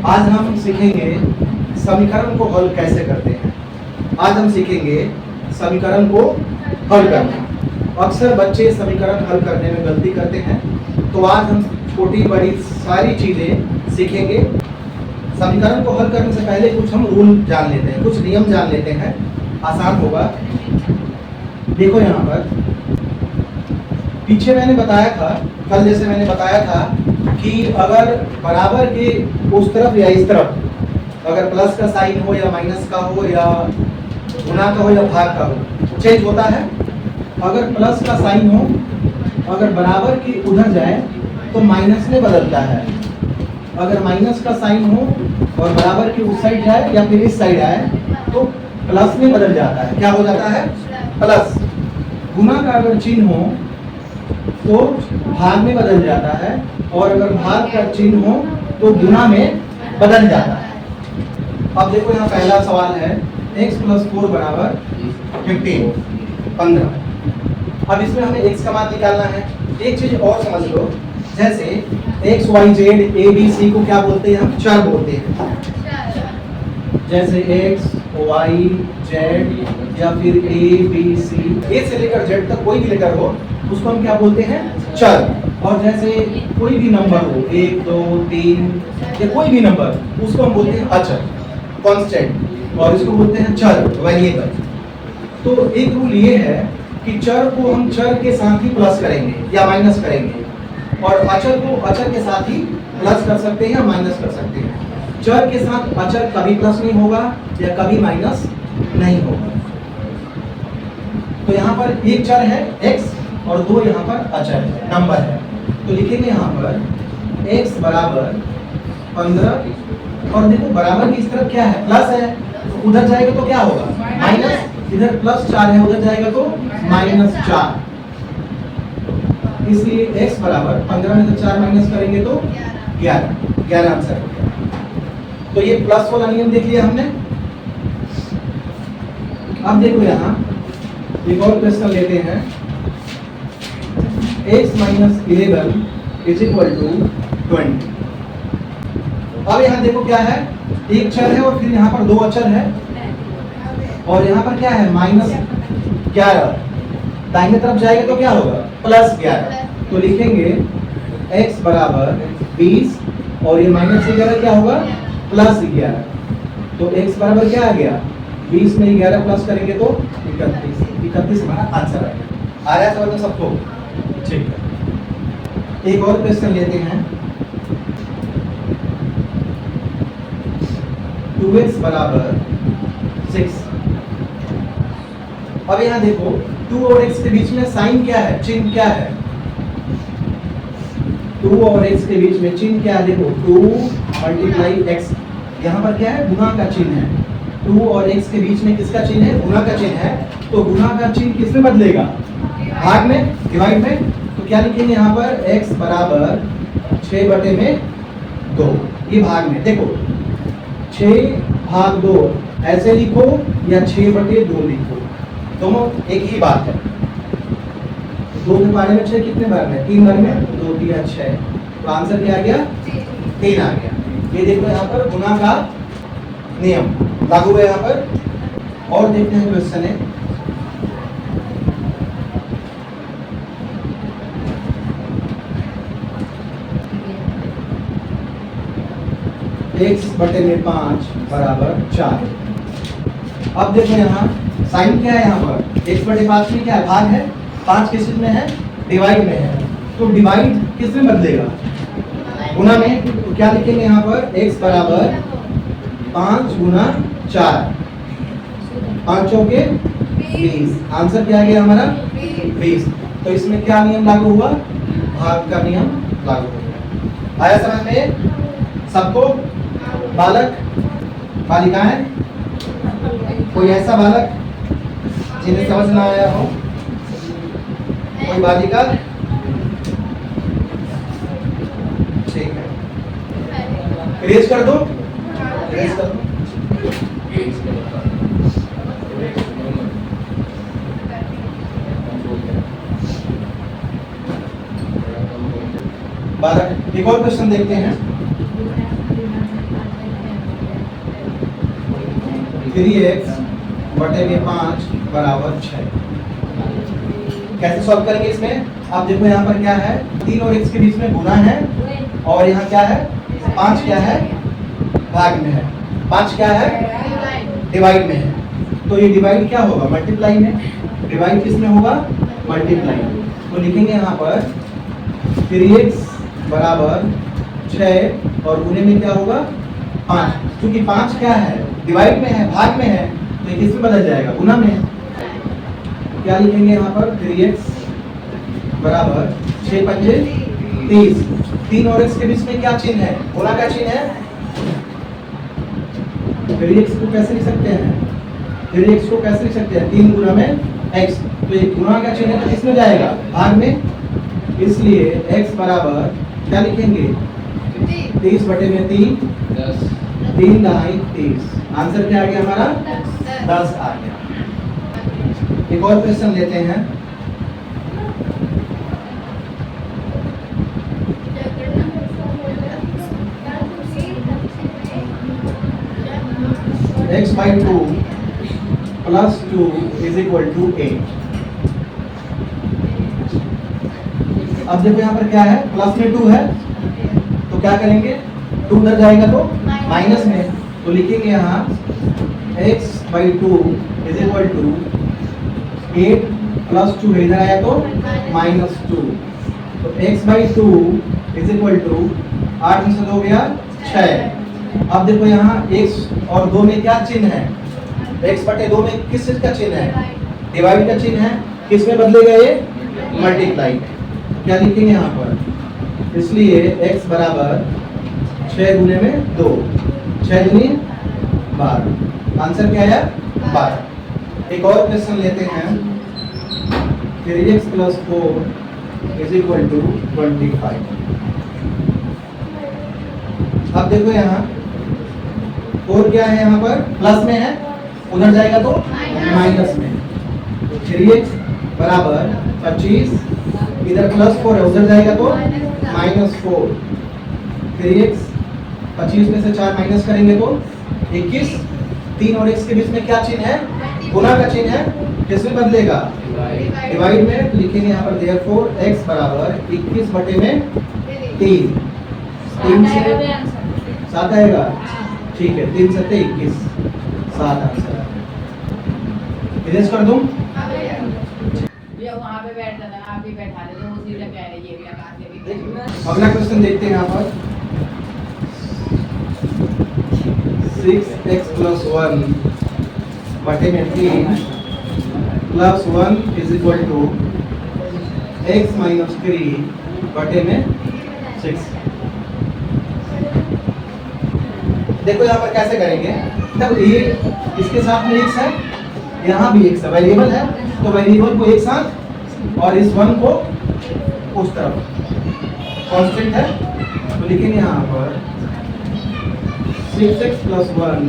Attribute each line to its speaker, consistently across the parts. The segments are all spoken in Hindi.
Speaker 1: आज हम सीखेंगे समीकरण को हल कैसे करते हैं। आज हम सीखेंगे समीकरण को हल करना। अक्सर बच्चे समीकरण हल करने में गलती करते हैं, तो आज हम छोटी बड़ी सारी चीज़ें सीखेंगे। समीकरण को हल करने से पहले कुछ हम रूल जान लेते हैं, कुछ नियम जान लेते हैं, आसान होगा। देखो यहाँ पर पीछे मैंने बताया था, कल जैसे मैंने बताया था कि अगर बराबर के उस तरफ या इस तरफ अगर प्लस का साइन हो या माइनस का हो या गुना का हो या भाग का हो, चेंज होता है। अगर प्लस का साइन हो, अगर बराबर की उधर जाए तो माइनस में बदलता है। अगर माइनस का साइन हो और बराबर की उस साइड जाए या फिर इस साइड आए तो प्लस में बदल जाता है। क्या हो जाता है? प्लस। गुना का अगर चिन्ह हो तो भाग में बदल जाता है, और अगर भाग का चिन्ह हो तो गुना में बदल जाता है। अब देखो यहाँ पहला सवाल है, x + 4 बराबर 15। अब इसमें हमें x का मान निकालना है। एक चीज और समझ लो, जैसे x, y, z, a, b, c को क्या बोलते हैं? हम चर बोलते हैं। जैसे x, y, z या फिर a, b, c, a से लेकर z तक कोई भी लेटर हो उसको हम क्या बोलते हैं? चर। और जैसे कोई भी नंबर हो, 1, 2, 3 या कोई भी नंबर, उसको हम बोलते हैं अचर, कांस्टेंट, और इसको बोलते हैं चर, वेरिएबल। तो एक रूल ये है कि चर को हम चर के साथ ही प्लस करेंगे या माइनस करेंगे, और अचर को अचर के साथ ही प्लस कर सकते हैं या माइनस कर सकते हैं। चर के साथ अचर कभी प्लस नहीं होगा या कभी माइनस नहीं होगा। तो यहाँ पर एक चर है x और दो यहाँ पर अचर है, नंबर है। तो लिखेंगे यहाँ पर x बराबर 15, और देखो बराबर की इस तरफ क्या है? प्लस है, तो उधर जाएगा तो क्या होगा? माइनस। इधर +4 है, उधर जाएगा तो -4। इसलिए x बराबर 15 में से 4 माइनस करेंगे तो 11 आंसर हो गया। तो ये प्लस वाला नियम देख लिया हमने। अब देखो यहाँ एक और क्वेश्चन लेते हैं, x - 11 = 20। अब यहाँ देखो क्या है, एक चर है और फिर यहाँ पर दो अचर है, और यहाँ पर क्या है? -11। दाहिने तरफ जाएगा तो क्या होगा? +11। तो लिखेंगे x बराबर 20 और ये -11 क्या होगा? +11। तो x बराबर क्या आ गया? 20 में 11 प्लस करेंगे तो 31 हमारा आंसर आएगा। आ रहा है समझ में सबको? ठीक है। एक और क्वेश्चन लेते हैं, 2x बराबर 6। अब यहाँ देखो 2 और x के बीच में साइन क्या है? चिन्ह क्या है? 2 और x के बीच में चिन्ह क्या है? देखो 2 × x, यहाँ पर क्या है? गुना का चिन्ह है। 2 और x के बीच में किसका चिन्ह है? गुना का चिन्ह है। तो गुना का चिन्ह किस में बदलेगा? भाग में, डिवाइड में। तो क्या लिखेंगे यहाँ पर? x बराबर 6/2। ये भाग में देखो 6/2 ऐसे लिखो या 6/2 लिखो, दोनों एक ही बात है। 2 के बारे में 6 कितने बार में? 3 बार में। 2 × 3 = 6। तो आंसर क्या आ गया? 3 आ गया। ये देखो यहाँ पर गुना का नियम लागू है यहाँ पर। और देखते हैं क्वेश्चन है, x/5 बराबर 4। अब देखो यहाँ साइन क्या है? यहाँ पर x/5 में क्या है? भाग है। 5 किस में है? डिवाइड में है। तो डिवाइड किस में बदलेगा? गुना में। तो क्या लिखेंगे यहाँ पर? x बराबर 5 × 4, 5 चौके 20। आंसर क्या आ गया हमारा? 20। तो इसमें क्या नियम लागू हुआ? भाग का नियम लागू हो गया। आया समझ में सबको? बालक, बालिकाएं, कोई ऐसा बालक जिन्हें समझ ना आया हो? कोई बालिका? ठीक है, रेज कर दो, रेज कर दो। बालक, एक और क्वेश्चन देखते हैं। 3x बटे में 5 बराबर 6। कैसे सॉल्व करेंगे इसमें? आप देखो यहाँ पर क्या है, 3 और x के बीच में गुना है, और यहाँ क्या है, 5 क्या है, भाग में है, 5 क्या है, डिवाइड में है। तो ये डिवाइड क्या होगा, मल्टीप्लाई में। डिवाइड किस में होगा, मल्टीप्लाई। तो लिखेंगे यहाँ पर 3x बराबर 6 और गुने में क्या होगा 5। क्योंकि 5 क्या है, डिवाइड में है, भाग में है, तो ये किस में बदल जाएगा, गुना में। क्या लिखेंगे यहाँ पर 3x बराबर 6 पंजे 30। 3 और x के बीच में क्या चिन्ह है, गुना का चिन्ह है। 3x को कैसे लिख सकते हैं, 3x को कैसे लिख सकते हैं, 3 गुना में x। तो ये गुना का चिन्ह तो किसमें जाएगा, भाग में। इसलिए x बराबर क्या लिखेंगे 30 बटे में 3, 3 ढाई 30। आंसर क्या आ गया हमारा 10 आ गया। एक और क्वेश्चन लेते हैं। x by 2 plus 2 is equal to 8। अब देखो यहाँ पर क्या है, प्लस में 2 है, तो क्या करेंगे, 2 उधर जाएगा तो माइनस में, तो लिखेंगे यहाँ x by 2 is equal to 8 plus 2 इधर आया तो -2। तो x by 2 is equal to 8 में से 2 गया 6। अब देखो यहाँ x और 2 में क्या चिन्ह है, x बटे 2 में किस चीज का चिन्ह है, डिवाइड का चिन्ह है। किस में बदलेगा ये, मल्टीप्लाई। क्या लिखेंगे यहाँ पर, इसलिए x बराबर 6 गुने में 2, 6 दूनी 12। आंसर क्या है 12। एक और क्वेश्चन लेते हैं। 3x plus 4 is equal to 25। अब देखो यहाँ 4 क्या है, यहाँ पर प्लस में है, उधर जाएगा तो माइनस में। 3x बराबर 25, इधर +4 है, उधर जाएगा तो -4। 3x 25 में से 4 माइनस करेंगे तो 21। 3 और x के बीच में क्या चिन्ह है, गुना का चिन्ह है। किसमें बदलेगा, डिवाइड में। तो लिखेंगे यहाँ पर therefore x बराबर 21 बटे में 3। 3 से 7 आएगा, ठीक है, 3 से 21, 7 आंसर। इरेज कर दूं,
Speaker 2: वहाँ पे बैठ जाता, आप भी बैठा देते, वो सीधे कह रही है ये भी लगा के भी।
Speaker 1: अगला क्वेश्चन देखते हैं यहाँ पर। 6x plus 1 बटे में 3 plus 1 is equal to x minus 3 बटे में 6। देखो यहाँ पर कैसे करेंगे, तब ये इसके साथ में x है, यहाँ भी x है, वेरिएबल है, तो वेरिएबल को एक साथ और इस 1 को उस तरफ, कांस्टेंट है, तो लिखेंगे यहाँ पर 6x plus 1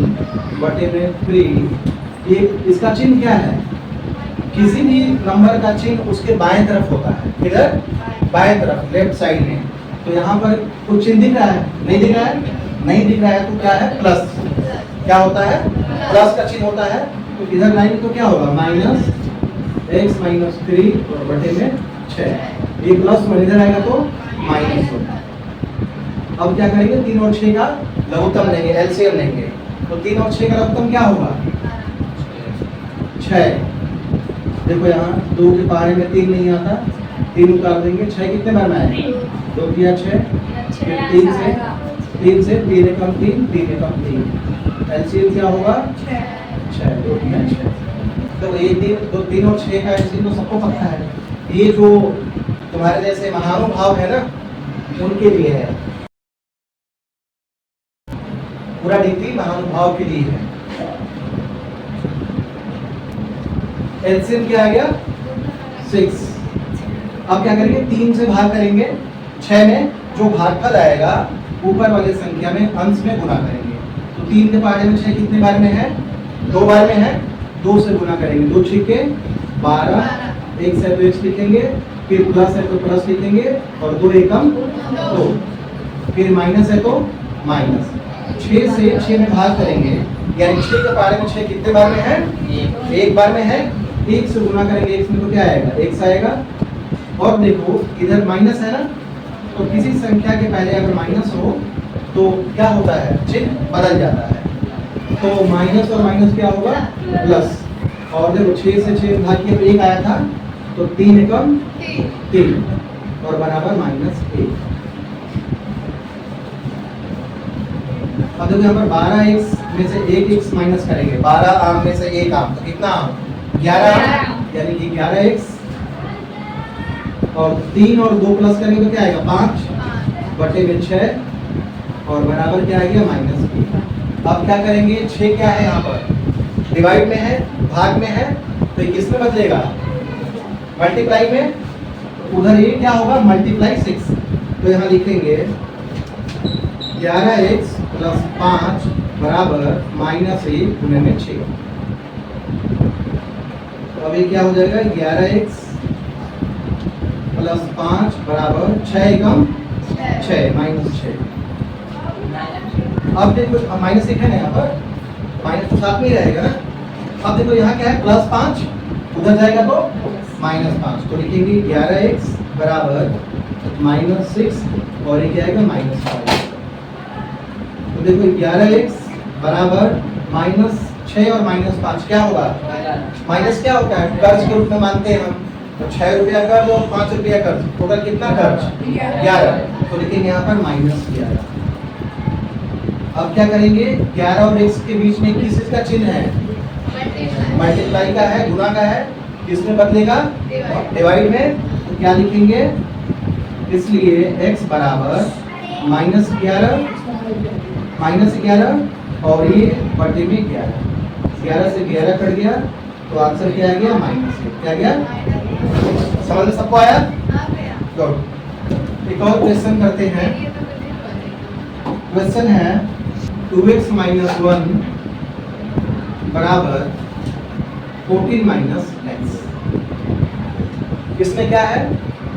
Speaker 1: बटे में 3। ये इसका चिन्ह क्या है, किसी भी नंबर का चिन्ह उसके बाएं तरफ होता है, इधर बाएं तरफ लेफ्ट साइड में। तो यहाँ पर कुछ चिन्ह दिख रहा है, नहीं दिख रहा है, नहीं दिख रहा है, तो क्या है, प्लस। क्या होता है, प्लस का चिन्ह होता है। तो इधर लाइन तो क्या होगा, -x minus 3 और बटे में 6। ये प्लस में इधर आएगा तो माइनस होगा। अब क्या करेंगे, 3 और 6 का लघुत्तम लेंगे, एलसीएम लेंगे। तो 3 और 6 का लघुत्तम क्या होगा, 6। देखो यहाँ 2 के पहाड़े में 3 नहीं आता, 3 उतार देंगे। 6 कितने बार में आएगा, 2 किया 6, फिर 3 से 3 एकम 3, 3 एकम 3, एलसीएम क्या होगा 6, 2 किया 6। तो ये 3 और 6 का एलसीएम तो सबको पता है। ये जो तुम्हारे जैसे महानुभाव है ना, उनके लिए है, पूरा डीपी महानुभाव के लिए है। एलसीएम क्या आ गया 6। अब क्या करेंगे, 3 से भाग करेंगे, 6 में जो भागफल आएगा ऊपर वाले संख्या में अंश में गुना करेंगे। तो 3 के पहाड़े में 6 कितने बार में है, 2 बार में है, 2 से गुना करेंगे, 2 6 12, 1 से तो x लिखेंगे, फिर प्लस है तो प्लस लिखेंगे, और 2 एकम 2, फिर माइनस है तो माइनस। 6 से 6 में भाग करेंगे यानी 6 के पारे में 6 कितने बार में है? एक बार में है। 1 से गुना करेंगे x में तो क्या आएगा? x आएगा। और देखो इधर माइनस है ना, तो किसी संख्या के पहले अगर माइनस हो तो क्या होता है? चिन्ह बदल जाता है। तो माइनस और माइनस क्या होगा? प्लस। और देखो 6 से 6 भाग किया तो 1 आया था, तो 3 एकम 3 और बराबर -1। अब देखो यहाँ पर 12x में से 1x माइनस करेंगे। 12 आम में से 1 आम, तो कितना आम? 11 आम, यानी कि 11x। और 3 और 2 प्लस करेंगे तो क्या आएगा? 5 बटे में 6 और बराबर क्या आ गया? -1। अब क्या करेंगे? 6 क्या है यहाँ पर? डिवाइड में है, भाग में है, तो ये किस में बदलेगा? मल्टीप्लाई में। उधर ये क्या होगा? मल्टीप्लाई 6। तो यहाँ लिखेंगे 11x प्लस 5 बराबर -1 गुने में 6। तो अब ये क्या हो जाएगा? 11x प्लस 5 बराबर 6 एकम 6 -6। अब देखो माइनस 1 है ना यहाँ पर, माइनस तो साथ में ही रहेगा ना। अब देखो यहाँ क्या है? +5, उधर जाएगा तो -5। तो लिखेंगे 11x बराबर -6 और ये क्या आएगा? -5। तो देखो 11x बराबर -6 और -5 क्या होगा? माइनस क्या होता है? कर्ज के रूप में मानते हैं हम। तो 6 रुपया कर्ज और 5 रुपया कर्ज, टोटल कितना कर्ज? 11। तो लिखेंगे यहाँ पर -11। अब क्या करेंगे? 11 और x के बीच में किस का चिन्ह है? मल्टीप्लाई का है, गुना का है। किसमें बदलेगा? डिवाइड में। तो क्या लिखेंगे? इसलिए x बराबर -11 और ये बटे में 11 से 11 कट गया, तो आंसर क्या आ गया? -1। क्या गया? समझ में सबको आया? गुड। एक और क्वेश्चन करते हैं। क्वेश्चन है 2x - 1 बराबर 14 - x। इसमें क्या है?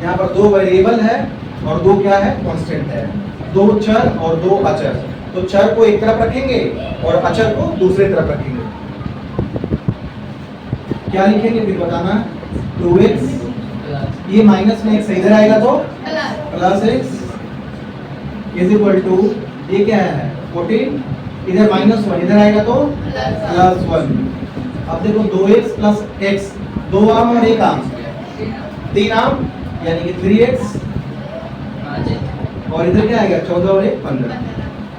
Speaker 1: यहाँ पर 2 वेरिएबल है और 2 क्या है? कांस्टेंट है। 2 चर और 2 अचर। तो चर को एक तरफ रखेंगे और अचर को दूसरे तरफ रखेंगे। क्या लिखेंगे फिर बताना? 2x, ये माइनस में x इधर आएगा तो +x इज इक्वल टू, ये क्या है? 14, इधर -1 इधर आएगा तो +1। अब देखो 2x प्लस x, 2 आम और 1 आम, 3 आम यानी कि 3x और इधर क्या आएगा? 14 और 1 15।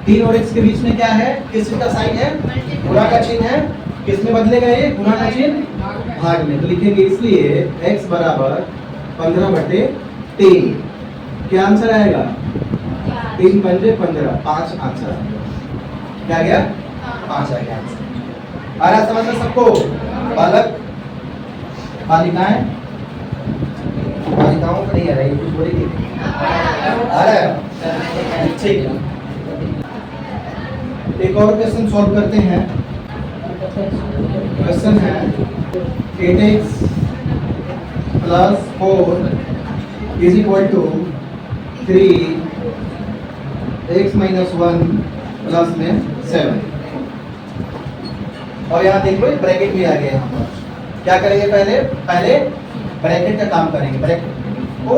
Speaker 1: 3 और x के बीच में क्या है? किस का साइन है? गुणा का चिन्ह है। किस में बदलेगा ये? गुणा का चिन्ह भाग में। तो लिखेंगे इसलिए x बराबर 15 बटे 3। क्या आंसर आएगा? 3 पंजे 15, 5 आंसर। क्या गया? 5 आ गया आंसर। आ रहा समझ में सबको? बालक बालिकाएं, बालिकाओं को नहीं आ रहा है, कुछ बोलेगी? आ रहा है? ठीक है। एक और क्वेश्चन सॉल्व करते हैं। क्वेश्चन है 8x plus 4 is equal to 3x - 1 plus में 7। और यहाँ देखो ब्रैकेट भी आ गया। यहाँ पर क्या करेंगे? पहले ब्रैकेट का काम करेंगे, ब्रैकेट को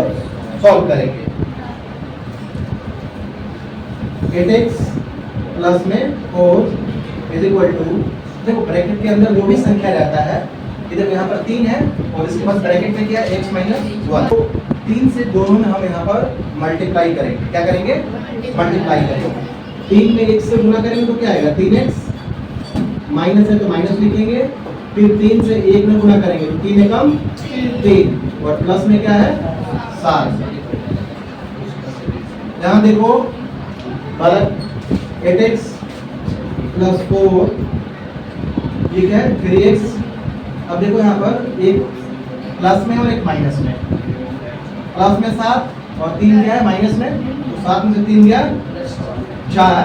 Speaker 1: सॉल्व करेंगे। 8x प्लस में 4 इज इक्वल टू, देखो ब्रैकेट के अंदर जो भी संख्या रहता है, इधर यहाँ पर 3 है और इसके बाद ब्रैकेट में क्या है? x - 1। तो 3 से दोनों में हम यहाँ पर मल्टीप्लाई करेंगे। क्या करेंगे? मल्टीप्लाई करेंगे। 3 में 1 से गुना करेंगे तो क्या आएगा? 3x, माइनस है तो माइनस लिखेंगे। फिर 3 से 1 में गुना करेंगे तो 3 एकम 3 और प्लस में क्या है? 7। यहाँ देखो बालक 8x प्लस 4 ये क्या है? 3x। अब देखो यहाँ पर एक प्लस में और एक माइनस में। प्लस में 7 और 3 क्या है? माइनस में। तो 7 में से 3 गया 4।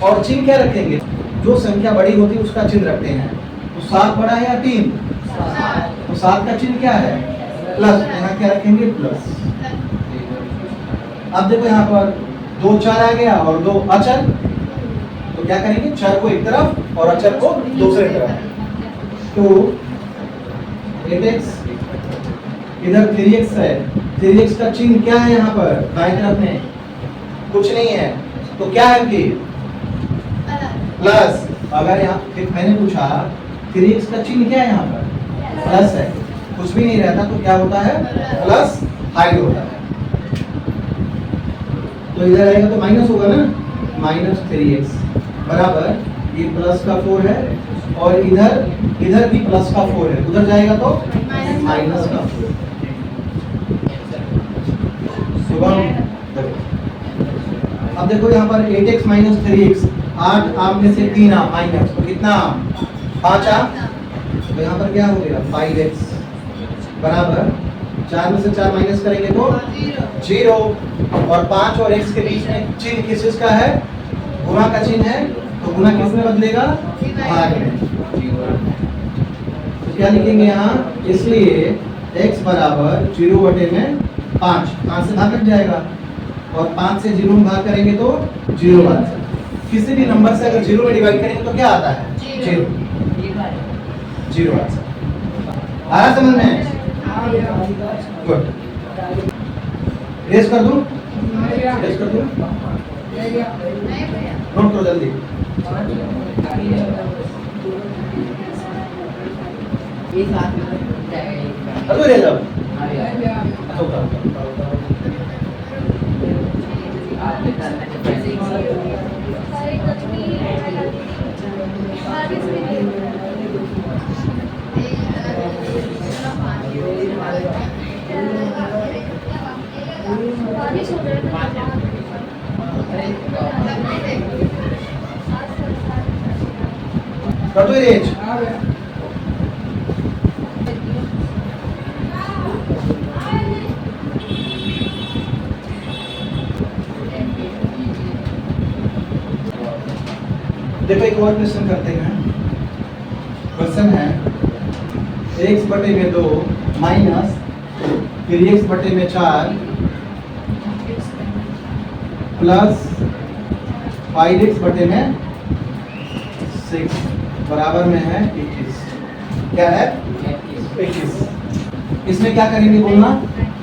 Speaker 1: और चिन्ह क्या रखेंगे? जो संख्या बड़ी होती है उसका चिन्ह रखते हैं। तो 7 बड़ा है या 3? तो 7 का चिन्ह क्या है? प्लस। यहाँ क्या रखेंगे? प्लस। अब देखो यहाँ पर 2 4 आ गया और 2 अचर, तो तो क्या करेंगे, चर को एक तरफ और अचर को दूसरे तरफ। तो 8x इधर 3x है, 3x का चिन्ह क्या है यहाँ पर दाएं तरफ में, कुछ नहीं है, तो क्या है कि प्लस। अगर यहाँ मैंने पूछा 3x का चिन्ह क्या है यहाँ पर, प्लस है, कुछ भी नहीं रहता तो क्या होता है, प्लस हाइड होता है। तो इधर आएगा तो माइनस होगा ना, -3x बराबर ये प्लस का 4 है और इधर भी प्लस का 4 है, उधर जाएगा तो माइनस का 4। अब देखो यहाँ पर 8x माइनस 3x, 8 आम में से 3 आम माइनस, तो कितना आम, 5 आम, तो यहाँ पर क्या हो गया 5x बराबर 4 में से 4 माइनस करेंगे तो 0, और 5 और x के बीच में चिन्ह किस चीज का है, गुणा का चिन्ह है, तो गुणा किस में बदलेगा, भाग में। तो क्या लिखेंगे यहाँ, इसलिए x बराबर 0/5, 5 से भाग कट जाएगा और 5 से 0 में भाग करेंगे तो 0 बन। किसी भी नंबर से अगर 0 में डिवाइड करेंगे तो क्या आता है, 0 आ रहा समझ में, गुड। रेस कर दूं, रेस कर दूं, नोट करो जल्दी।
Speaker 2: ये साथ में जाएगा,
Speaker 1: अरे रे जब
Speaker 2: आप बताना
Speaker 1: कटो रेंज देखो, एक और क्वेश्चन करते हैं। क्वेश्चन है x/2 माइनस फिर x/4 प्लस 5x/6 बराबर में है 21। क्या है, 21। इसमें क्या करेंगे बोलना,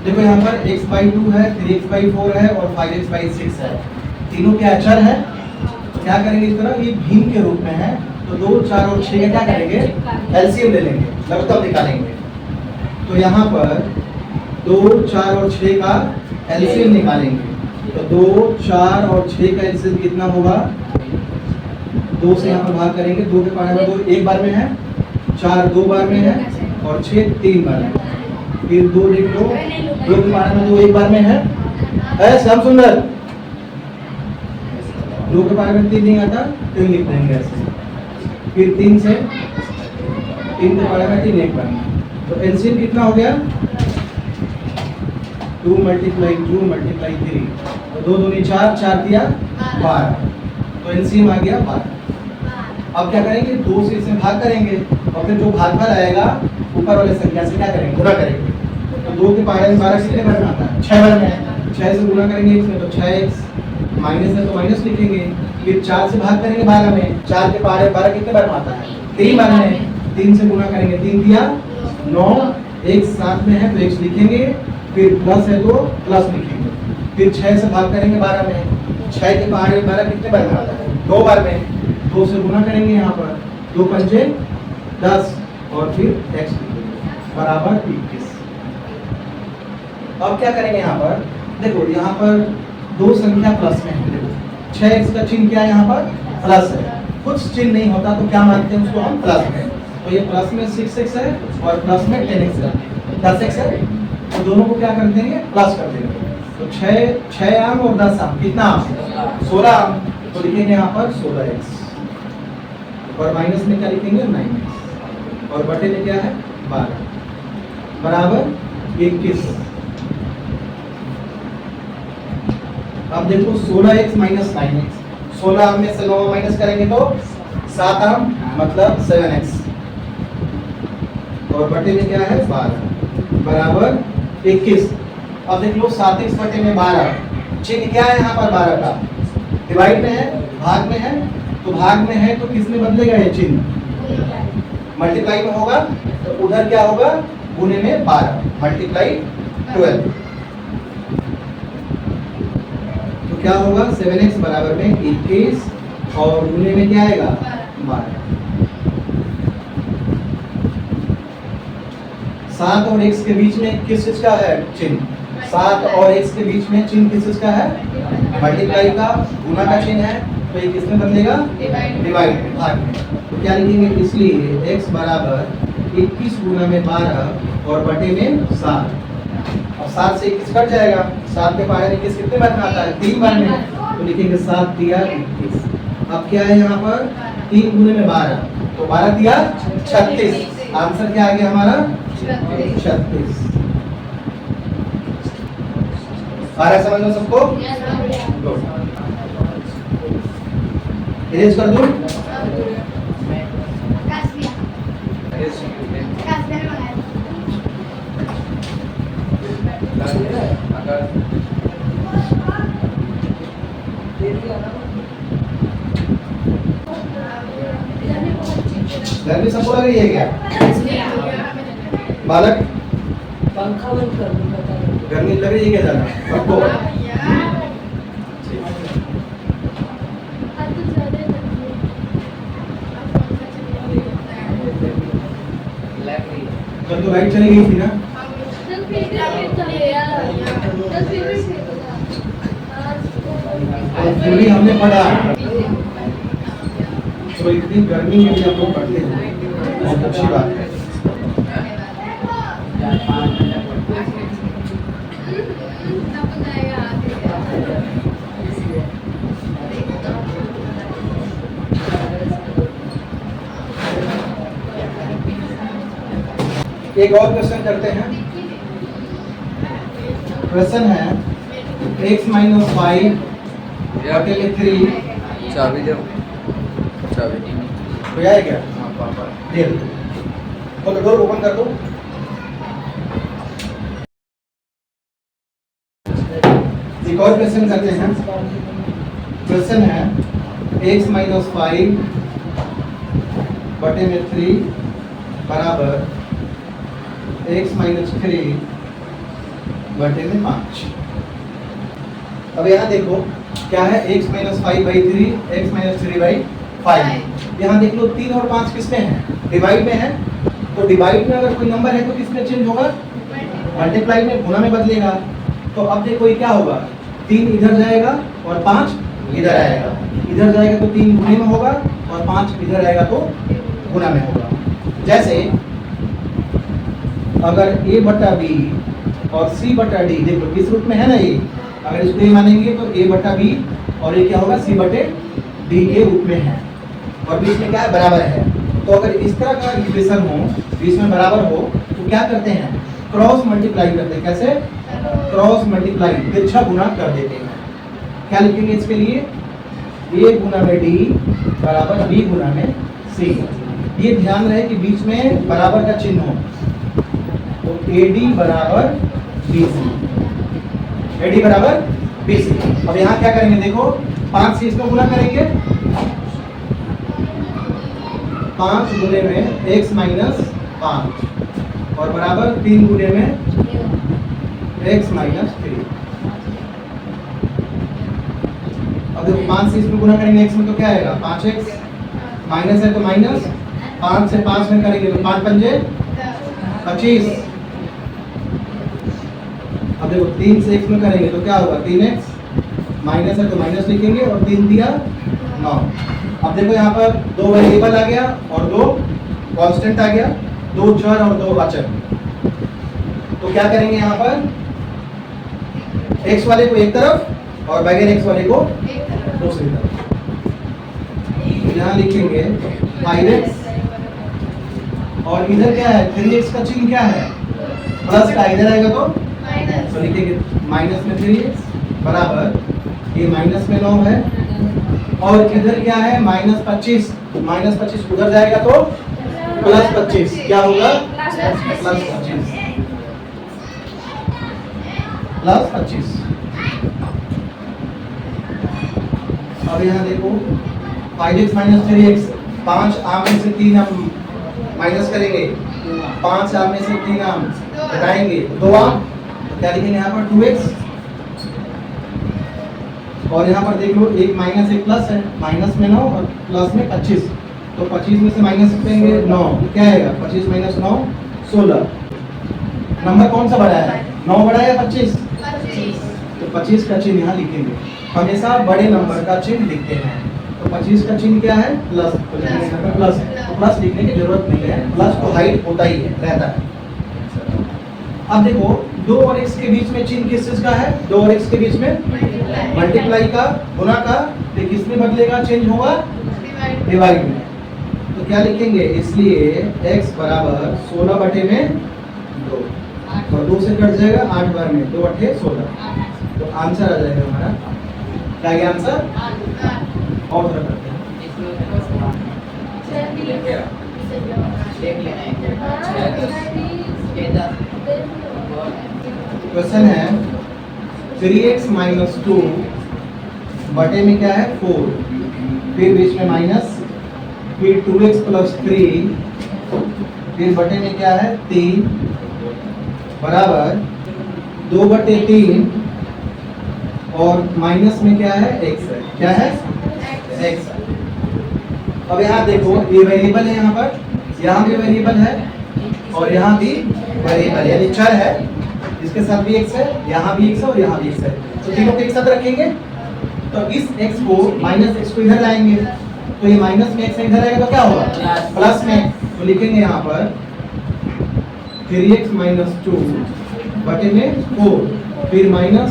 Speaker 1: देखो यहाँ पर x/2 है, 3x/4 है और 5x/6 है, तीनों क्या अचर है। तो क्या करेंगे इस तरह, ये भिन्न के रूप में है, तो 2, 4 और 6 का क्या करेंगे, एलसीएम ले लेंगे, लघुत्तम निकालेंगे। तो यहाँ पर 2, 4 और 6 का एलसीएम निकालेंगे, तो 2, 4 और 6 का एलसीएम कितना होगा, 2 से यहाँ पर भाग करेंगे, 2 के पारे में 2 एक बार में है, 4 2 बार में है और 6 3 बार में। फिर 2 लिख लो, 2 के पारे में 2 एक बार में है, श्याम सुंदर 2 के पारे में 3 नहीं आता, 3 लिख देंगे ऐसे। फिर 3 से 3 के पारे में 3 एक बार में, तो एलसीएम कितना हो गया, 2 × 2 × 3, तो 2 दूनी 4, 4 दिया 12, तो एलसीएम आ गया 12। अब क्या करेंगे, 2 से इसे भाग करेंगे और फिर जो भागफल आएगा ऊपर वाले संख्या से क्या करेंगे, गुणा करेंगे। तो 2 के पारे में 12 कितने बार में आता है, 6 बार में, 6 से गुणा करेंगे इसमें तो 6x, माइनस है तो माइनस लिखेंगे। फिर 4 से भाग करेंगे 12 में, 4 के पारे 12 कितने बार में आता है, 3 बार में, 3 से गुणा करेंगे, 3 दिया 9, x साथ में है तो x लिखेंगे, फिर प्लस है तो प्लस लिखेंगे। फिर 6 से भाग करेंगे 12 में, 6 के पारे 12 कितने बार में आता है, 2 बार में, 2 से गुणा करेंगे यहाँ पर, 2 पंजे 10 और फिर x बराबर 21। अब क्या करेंगे यहाँ पर, देखो यहाँ पर 2 संख्या प्लस में है, देखो 6x का चिन्ह क्या है यहाँ पर, प्लस है, कुछ चिन्ह नहीं होता तो क्या मानते हैं उसको हम, प्लस है। तो ये प्लस में 6x है और प्लस में 10x है, 10x है, तो दोनों को क्या कर देंगे, प्लस कर देंगे। तो 6 आम और 10 आम, कितना आम, 16 आम, तो लिखेंगे यहाँ पर 16x और माइनस में क्या लिखेंगे, 9x और बटे में क्या है 12 बराबर 21। अब देखो 16x माइनस 9x, 16 आम में से 9 माइनस करेंगे तो 7 आम मतलब 7x और बटे में क्या है 12 बराबर 21। अब देख लो 7x बटे में 12, चिन्ह क्या है यहाँ पर 12 का, डिवाइड में है, भाग में है, तो तो भाग में है तो किस में बदलेगा ये चिन्ह, मल्टीप्लाई में होगा, तो उधर क्या होगा, गुने में 12 मल्टीप्लाई 12, तो क्या होगा 7x बराबर में 21 और गुने में क्या आएगा 12। 7 और x के बीच में किस चीज का है चिन्ह, 7 और x के बीच में चिन्ह किस चीज का है, मल्टीप्लाई का, गुना का चिन्ह है, तो ये किसमें बदलेगा, डिवाइड में, भाग में। तो क्या लिखेंगे, इसलिए x बराबर 21 गुना में 12 और बटे में 7, और 7 से 21 कट जाएगा, 7 के पहाड़े में 21 कितने बार में आता है, 3 बार में, तो लिखेंगे 7 दिया 21। अब क्या है यहाँ पर 3 गुने में 12, तो 12 दिया 36, आंसर क्या आ गया हमारा 36। आ रहा है समझ लो सबको, इरेज कर दूं, गर्मी सबको लग रही है क्या बालक,
Speaker 3: पंखा बंद कर दो, बता दो।
Speaker 1: गर्मी लग रही है क्या ज्यादा सबको, कल तो लाइट चली गई थी ना, और पूरी हमने पढ़ा, तो इतनी गर्मी में भी हम लोग पढ़ते हैं, बहुत अच्छी बात है। एक और क्वेश्चन करते हैं, क्वेश्चन है x माइनस 5 बटे में 3,
Speaker 4: चाबी दो, चाबी
Speaker 1: तो आया क्या, दे दो, बोलो डोर ओपन कर दो। एक और क्वेश्चन करते हैं, क्वेश्चन है x माइनस 5 बटे में 3 बराबर x माइनस 3 बटे में 5। अब यहाँ देखो क्या है, x minus 5 by 3, x minus 3 by 5। यहाँ देख लो 3 और 5 किस में है, डिवाइड में है, तो डिवाइड में अगर कोई नंबर है तो किस में चेंज होगा, मल्टीप्लाई में, गुना में बदलेगा। तो अब देखो ये क्या होगा, 3 इधर जाएगा और 5 इधर आएगा, इधर जाएगा तो 3 गुने में होगा और 5 इधर आएगा तो गुना में होगा। जैसे अगर a बटा b और c बटा d, देखो किस रूप में है ना ये, अगर इसको ये मानेंगे तो a बटा b और ये क्या होगा c बटे d के रूप में है, और बीच में क्या है, बराबर है। तो अगर इस तरह का इक्वेशन हो, बीच में बराबर हो, तो क्या करते हैं, क्रॉस मल्टीप्लाई करते हैं। कैसे, क्रॉस मल्टीप्लाई, तिरछा गुना कर देते हैं। क्या लिखेंगे इसके लिए, a गुना में d बराबर b गुना में c। ये ध्यान रहे कि बीच में बराबर का चिन्ह हो, तो AD बराबर BC, AD बराबर BC। अब यहाँ क्या करेंगे, देखो 5 से इसको गुना करेंगे, 5 गुने में x माइनस 5 और बराबर 3 गुने में x माइनस 3। अब देखो 5 से इसमें गुना करेंगे x में तो क्या आएगा, 5x, माइनस है तो माइनस, 5 से 5 में करेंगे तो 5 पंजे 25। अब देखो 3 से x में करेंगे तो क्या होगा, 3x, माइनस है तो माइनस लिखेंगे और 3 दिया 9। अब देखो यहाँ पर 2 वेरिएबल आ गया और 2 कांस्टेंट आ गया, 2 चर और 2 अचर। तो क्या करेंगे यहाँ पर, x वाले को एक तरफ और बगैर x वाले को दूसरी तरफ। यहाँ लिखेंगे 5x और इधर क्या है, 3x का चिन्ह क्या है, प्लस का, इधर आएगा तो लिखेंगे माइनस में 3x बराबर, ये माइनस में 9 है, और इधर क्या है माइनस 25, माइनस 25 उधर जाएगा तो प्लस 25, क्या होगा प्लस 25, प्लस 25। अब यहाँ देखो 5x माइनस 3x, 5 आम में से 3 हम माइनस करेंगे, 5 आम में से 3 आम घटाएंगे 2 आम, तो क्या लिखेंगे यहाँ पर 2x। और यहाँ पर देख लो एक माइनस एक प्लस है, माइनस में 9 और प्लस में 25, तो 25 में से माइनस करेंगे 9, क्या आएगा 25 माइनस 9 16। नंबर कौन सा बड़ा है, 9 बड़ा है 25, तो 25 का चिन्ह यहाँ लिखेंगे। हमेशा बड़े नंबर का चिन्ह लिखते हैं, तो 25 का चिन्ह क्या है प्लस, तो यहाँ पर प्लस है, तो प्लस लिखने की जरूरत नहीं है, प्लस तो हाइड होता ही है रहता है। अब देखो 2 और x के बीच में चिन्ह किस चीज का है, 2 और x के बीच में मल्टीप्लाई का, गुना का, तो किस में बदलेगा, चेंज होगा डिवाइड में। तो क्या लिखेंगे, इसलिए x बराबर 16 बटे में 2, और 2 से कट जाएगा 8 बार में, 2 अठे 16, तो आंसर आ जाएगा हमारा, क्या गया आंसर। और थोड़ा करते हैं, क्वेश्चन है 3x माइनस 2 बटे में क्या है 4, फिर बीच में माइनस, फिर 2x प्लस 3, फिर बटे में क्या है 3 बराबर 2 बटे 3, और माइनस में क्या है x है, क्या है x। अब यहाँ देखो ये वेरिएबल है, यहाँ पर यहाँ भी वेरिएबल है और यहाँ भी वेरिएबल यानी चर है, इसके साथ भी x है, यहाँ भी x है और यहाँ भी x है, तो तीनों को एक साथ रखेंगे, तो इस x को माइनस x को इधर लाएंगे, तो ये माइनस में x इधर आएगा तो क्या होगा प्लस में, तो लिखेंगे यहाँ पर 3x माइनस 2 बटे में 4, फिर माइनस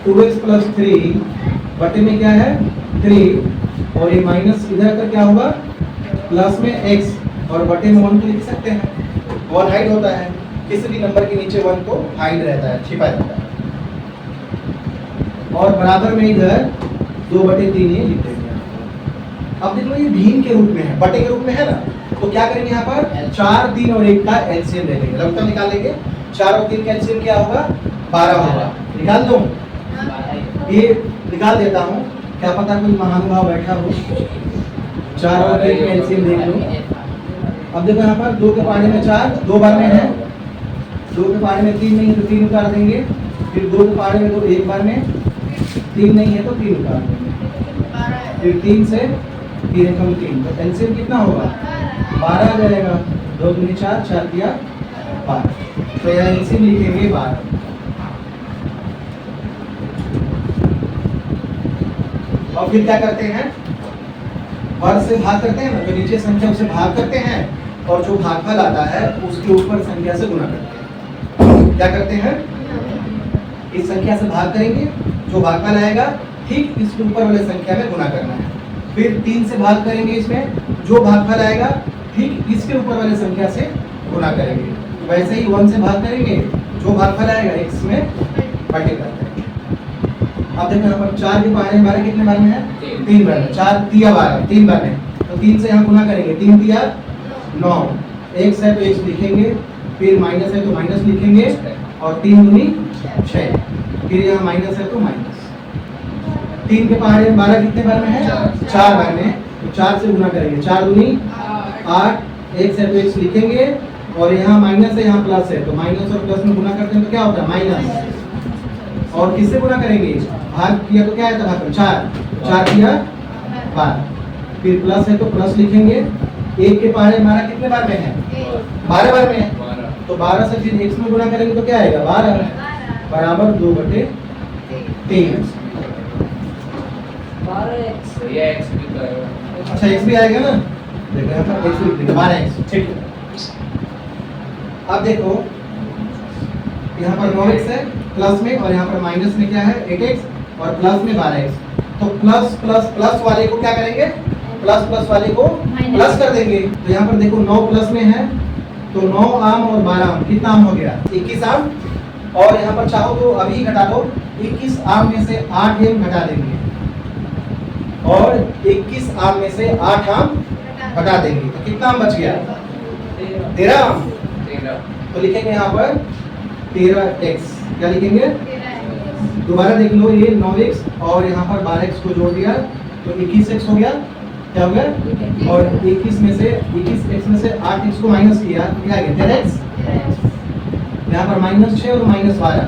Speaker 1: 2x प्लस 3 बटे में क्या है 3, और ये माइनस इधर का क्या होगा प्लस में x, और बटे में 1 को लिख सकते हैं, 1 हाइड होता है, किसी भी नंबर के नीचे 1 को हाइड रहता है, छिपा रहता है। और बराबर में इधर 2 बटे 3 ये लिख देंगे। अब देख लो ये भीम के रूप में है, बटे के रूप में है ना, तो क्या करेंगे यहाँ पर 4 3 और 1 का एलसीएम ले लेंगे, लघुत्तम निकाल लेंगे, 4 और 3 का एलसीएम क्या होगा 12 होगा, निकाल दो, ये निकाल देता हूँ, क्या पता कोई महानुभाव बैठा हो, 4 और 1 का एलसीएम देख लो। अब देखो यहाँ पर 2 के पारे में 4, 2 बार में है, 2 के पारे में 3 नहीं है तो 3 उतार देंगे, फिर 2 के पारे में 2 1 बार में, 3 नहीं है तो 3 उतार देंगे, फिर 3 से 3 कम 3, तो एलसीएम कितना होगा 12 आ जाएगा, 2 दूनी 4, 4 किया 12, तो यहाँ एलसीएम लिखेंगे 12। और फिर क्या करते हैं, वर्ग से भाग करते हैं ना, तो नीचे संख्या उसे भाग करते हैं और जो भागफल आता है उसके ऊपर संख्या से गुना करते हैं। क्या करते हैं, इस संख्या से भाग करेंगे, जो भागफल आएगा ठीक इसके ऊपर वाले संख्या में गुना करना है, फिर 3 से भाग करेंगे, इसमें जो भागफल आएगा ठीक इसके ऊपर वाले संख्या से गुना करेंगे, वैसे ही 1 से भाग करेंगे, जो भागफल आएगा x में मल्टीप्लाई करेंगे। अब देखो यहाँ पर 4 के पारे 12 कितने बार में है 3 बार में, 4 तिया 12 3 बार में, तो 3 से यहाँ गुना करेंगे, 3 तिया 9, x है तो x लिखेंगे, फिर माइनस है तो माइनस लिखेंगे, और 3 दूनी 6, फिर यहाँ माइनस है तो माइनस। 3 के पारे 12 कितने बार में है 4 बार में, तो 4 से गुना करेंगे, 4 दूनी 8, x है तो x लिखेंगे, और यहाँ माइनस है यहाँ प्लस है, तो माइनस और प्लस में गुना करते हैं तो क्या होता है माइनस, और किससे गुना करेंगे भाग किया तो क्या है भाग 4 किया 12, फिर प्लस है तो प्लस लिखेंगे, 1 के पारे हमारा कितने बार में है 12 बार में है, तो 12 से फिर x में गुना करेंगे तो क्या आएगा 12 बराबर 2 बटे 3।
Speaker 3: 12x
Speaker 1: अच्छा x भी आएगा ना, देखो यहाँ पर x लिख देंगे 12x, ठीक है। अब देखो यहाँ पर 9x है प्लस में, और यहाँ पर माइनस में क्या है 8x, और प्लस में 12x, तो प्लस प्लस प्लस वाले को क्या करेंगे प्लस प्लस वाले को प्लस कर देंगे, तो यहाँ पर देखो 9 प्लस में है तो 9 आम और 12 आम, कितना आम हो गया 21 आम, और यहाँ पर चाहो तो अभी घटा दो, 21 आम में से 8 आम घटा देंगे, और 21 आम में से 8 आम घटा देंगे, तो कितना आम बच गया 13 आम, तो लिखेंगे यहाँ पर 13x, क्या लिखेंगे दोबारा देख लो, ये 9x और यहाँ पर 12x को जोड़ दिया तो 21x हो गया, क्या हो गया, और 21 में से 21x में से 8x को माइनस किया तो क्या आ गया 10x, यहाँ पर -6 और -12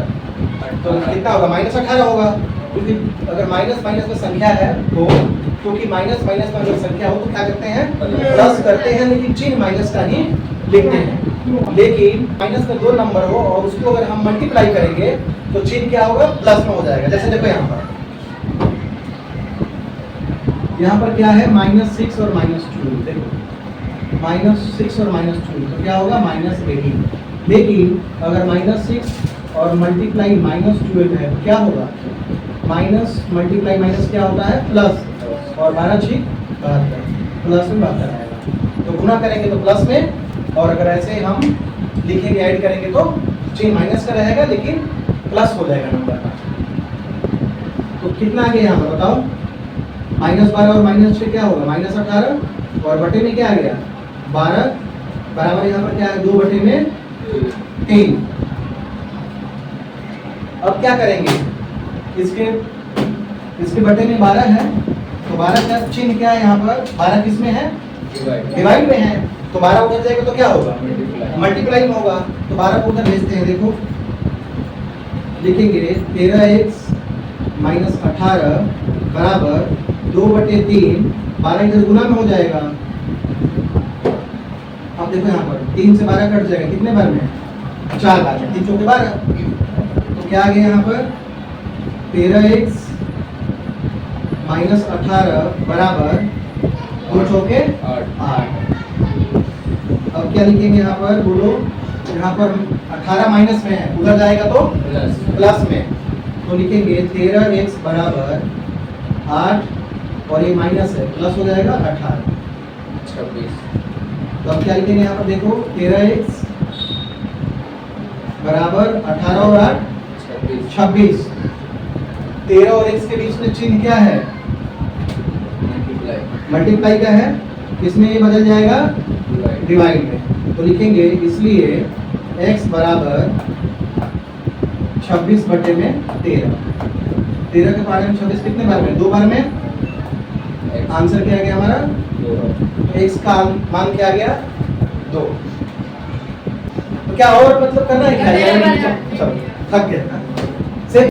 Speaker 1: तो कितना होगा -18 होगा, क्योंकि अगर माइनस माइनस में संख्या है तो क्योंकि माइनस माइनस में अगर संख्या हो तो क्या करते हैं प्लस करते हैं, लेकिन चिन्ह माइनस का ही लिखते हैं। लेकिन माइनस में 2 नंबर हो और उसको अगर हम मल्टीप्लाई करेंगे तो चिन्ह क्या होगा प्लस में हो जाएगा। जैसे देखो यहाँ पर क्या है -6 और -2, देखो -6 और -2 तो क्या होगा -18। लेकिन अगर -6 और मल्टीप्लाई -12 है तो क्या होगा, माइनस मल्टीप्लाई माइनस क्या होता है प्लस, और 12 6 72 प्लस में 72 आएगा। तो गुना करेंगे तो प्लस में, और अगर ऐसे हम लिखेंगे ऐड करेंगे तो चिन्ह माइनस का रहेगा लेकिन प्लस हो जाएगा नंबर का। तो कितना आ गया यहाँ पर बताओ, -12 और -6 क्या होगा -18, और बटे में क्या आ गया 12 बराबर यहाँ पर क्या है 2 बटे में 3। अब क्या करेंगे, इसके बटे में 12 है तो 12 का चिन्ह क्या है यहाँ पर, 12 किस में है डिवाइड में है, तो 12 उधर जाएगा तो क्या होगा मल्टीप्लाई में होगा, तो 12 को उधर भेजते हैं। देखो लिखेंगे 13x - 18 बराबर 2 बटे 3, 12 इधर गुना में हो जाएगा। अब देखो यहाँ पर 3 से 12 कट जाएगा, कितने बार में 4 बार में, 3 चौके 12, तो क्या आ गया यहाँ पर 13x - 18 बराबर 2 चौके 8। अब क्या लिखेंगे यहाँ पर बोलो, यहाँ पर 18 माइनस में है उधर जाएगा तो प्लस में, तो लिखेंगे 13x बराबर 8 और ये माइनस है प्लस हो जाएगा 18 26। तो अब क्या लिखेंगे यहाँ पर देखो 13x बराबर 18 और 8 26। 13 और x के बीच में चिन्ह क्या है मल्टीप्लाई का है, किसमें ये बदल जाएगा डिवाइड में, तो लिखेंगे इसलिए x बराबर 26 बटे में 13। 13 के बारे में 26 कितने बार में 2 बार में, आंसर क्या आ गया हमारा x का मान क्या आ गया 2। तो क्या और मतलब करना है क्या, चलो थक गया।